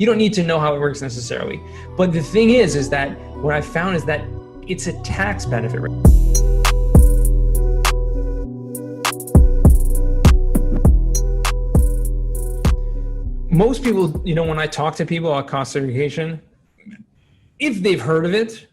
You don't need to know how it works necessarily. But the thing is that what I found is that it's a tax benefit. Most people, when I talk to people about cost segregation, if they've heard of it,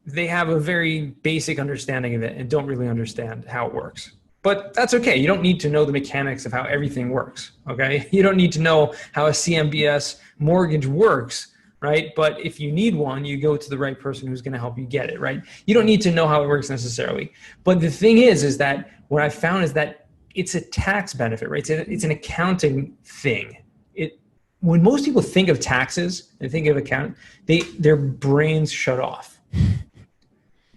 they have a very basic understanding of it and don't really understand how it works. But that's okay. You don't need to know the mechanics of how everything works, okay? You don't need to know how a CMBS mortgage works, right? But if you need one, you go to the right person who's going to help you get it, right? You don't need to know how it works necessarily. But the thing is that what I found is that it's a tax benefit, right? It's an accounting thing. When most people think of taxes and think of account, their brains shut off.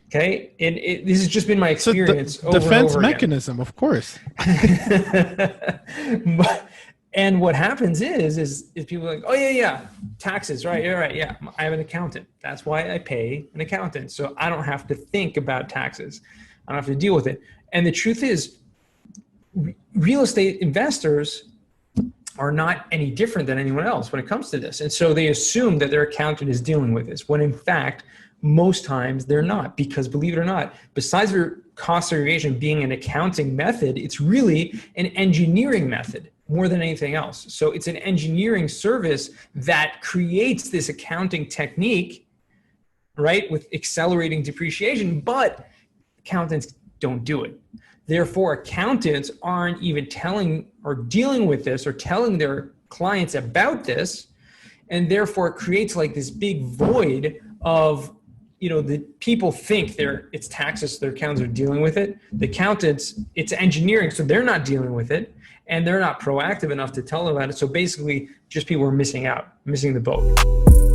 Okay, and this has just been my experience. So defense mechanism, of course. And what happens is people are like, oh yeah, taxes, right? You're right. Yeah, I have an accountant. That's why I pay an accountant, so I don't have to think about taxes. I don't have to deal with it. And the truth is, real estate investors are not any different than anyone else when it comes to this. And so they assume that their accountant is dealing with this, when in fact, most times they're not, because believe it or not, besides their cost segregation being an accounting method, it's really an engineering method more than anything else. So it's an engineering service that creates this accounting technique, right, with accelerating depreciation, but accountants don't do it. Therefore, accountants aren't even telling or dealing with this or telling their clients about this. And therefore, it creates like this big void of, the people think it's taxes, their accountants are dealing with it. The accountants, it's engineering, so they're not dealing with it. And they're not proactive enough to tell them about it. So basically, just people are missing the boat.